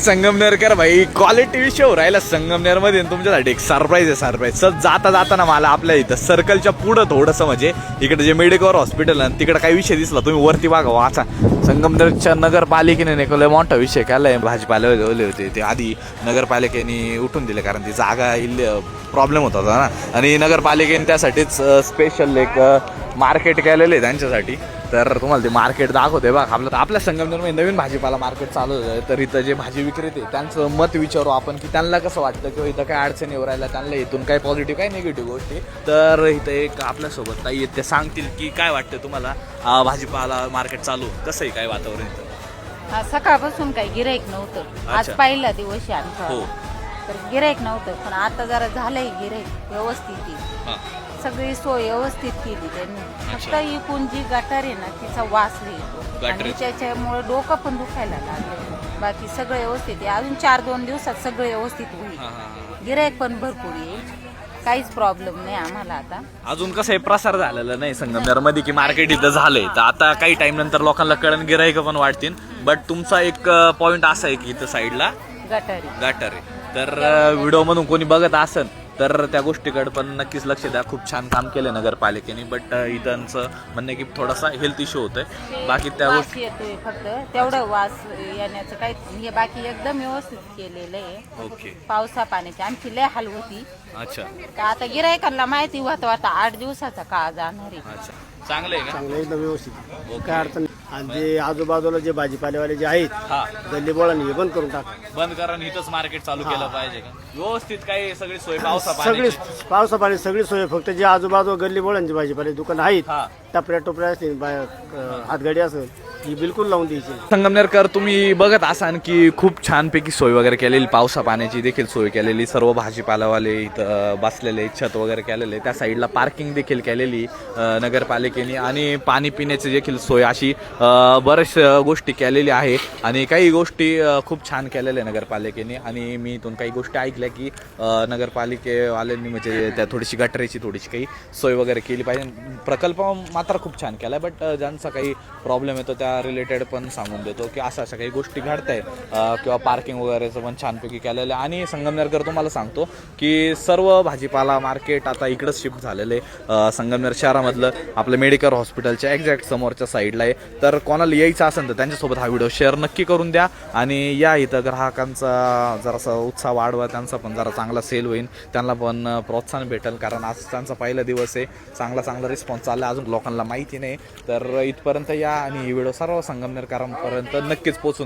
संगमनेरकर भाई क्वालिटी विषय हो राहिला संगमनेर मध्ये तुमच्यासाठी एक सरप्राईज आहे. सरप्राईज सर जाता जाताना मला आपल्या इथं सर्कलच्या पुढं थोडंसं म्हणजे इकडे जे मेडिकल हॉस्पिटल आहे तिकडे काही विषय दिसला तुम्ही वरती बघा वाचा. संगमनेरच्या नगरपालिकेने नाही मोठा विषय केलाय. भाजीपाला गेले होते ते आधी नगरपालिकेने उठून दिले कारण ती जागा प्रॉब्लेम होता ना आणि नगरपालिकेने त्यासाठीच स्पेशल एक मार्केट केलेलं आहे त्यांच्यासाठी. तर तुम्हाला ते मार्केट दाखवते बघ. आपल्या संगमनेरमध्ये नवीन भाजीपाला मार्केट चालू आहे. तर इथं जे भाजी विक्रेते त्यांचं मत विचारू आपण की त्यांना कसं वाटतं किंवा इथं काय अडचणी येऊ राहिल्या त्यांना इथून काय पॉझिटिव्ह काय निगेटिव्ह गोष्टी. तर इथं एक आपल्यासोबत ताई आहेत ते सांगतील की काय वाटतं तुम्हाला भाजीपाला मार्केट चालू कसं आहे काय वातावरण इथं. सकाळपासून काही गिराईक नव्हतं. आज पहिला दिवस आहे आमचा. तर गिराईक नव्हतं पण आता जरा झालंय गिराईक व्यवस्थित. सगळी सोय व्यवस्थित केली त्यांनी. फक्त इकून जी गटार आहे ना तिचा वास येतो आणि त्याच्यामुळे डोकं पण दुखायला लागलं. बाकी सगळं व्यवस्थित आहे. अजून 4-2 दिवसात सगळं व्यवस्थित होईल. गिराईक पण भरपूर येईल. काहीच प्रॉब्लेम नाही आम्हाला. आता अजून कसं आहे प्रसार झालेला नाही संगमनेर मध्ये की मार्केट इथं झालंय. तर आता काही टाइम नंतर लोकांना कळण गिराईक पण वाढतील. बट तुमचा एक पॉइंट असा आहे की इथं साईडला गटार आहे. तर व्हिडिओ मधून कोणी बघत असेल तर त्या गोष्टीकडे पण नक्कीच लक्ष द्या. खूप छान काम केलं नगरपालिकेने. बट इथंचं म्हणणं की थोडासा हेल्थ इश्यू होतोय. बाकी त्या गोष्टी येतोय फक्त तेवढं वास येण्याचं काही हे बाकी एकदम व्यवस्थित केलेलं आहे. ओके. पावसा पाण्याची आमची लय हाल होती. अच्छा. आता गिरायकांना माहिती होतं आता 8 दिवसाचा काळ जाणार आहे. अच्छा चांगलं आहे का? चांगलं एकदम व्यवस्थित काय अडचण नाही. आणि जे आजूबाजूला जे भाजीपालेवाले जे आहेत गल्ली बोळांनी हे बंद करून टाक. बंद करा आणि इथंच मार्केट चालू केलं पाहिजे का व्यवस्थित काही सगळी सोय सगळी पावसा पाणी सगळी सोय. फक्त जे आजूबाजू गल्ली बोळांची भाजीपाले दुकान आहेत टपऱ्या टोपऱ्या असतील हातगाडी असेल ही बिलकुल लावून द्यायची. संगमनेरकर तुम्ही बघत असाल की खूप छानपैकी सोय वगैरे केलेली. पावसा पाण्याची देखील सोय केलेली. सर्व भाजीपालावाले इथं बसलेले छत वगैरे केलेले. त्या साईडला पार्किंग देखील केलेली नगरपालिकेने आणि पाणी पिण्याची देखील सोय अशी बऱ्याच गोष्टी केलेली आहे. आणि काही गोष्टी खूप छान केलेल्या नगरपालिकेने. आणि मी इथून काही गोष्टी ऐकल्या की नगरपालिकेवाल्यांनी म्हणजे त्या थोडीशी गटरेची थोडीशी काही सोय वगैरे केली पाहिजे. प्रकल्प मात्र खूप छान केला आहे. बट ज्यांचा काही प्रॉब्लेम येतो त्या रिलेटेड पण सांगून देतो की अशा काही गोष्टी घडत आहेत किंवा पार्किंग वगैरेचं पण छानपैकी केलेलं आहे. आणि संगमनेरकर तुम्हाला सांगतो की सर्व भाजीपाला मार्केट आता इकडंच शिफ्ट झालेलं आहे. संगमनेर शहरामधलं आपलं मेडिकल हॉस्पिटलच्या एक्झॅक्ट समोरच्या साईडला आहे. तर कोणाला यायचं असेल तर त्यांच्यासोबत हा व्हिडिओ शेअर नक्की करून द्या. आणि या इथं ग्राहकांचा जरासा उत्साह वाढवा. त्यांचा पण जरा चांगला सेल होईल. त्यांना पण प्रोत्साहन भेटेल कारण आज त्यांचा पहिला दिवस आहे. चांगला रिस्पॉन्स चालला. अजून लोकांना माहिती नाही. तर इथपर्यंत या आणि व्हिडिओ सर्व संगमनेरकरांपर्यंत नक्कीच पोहोचून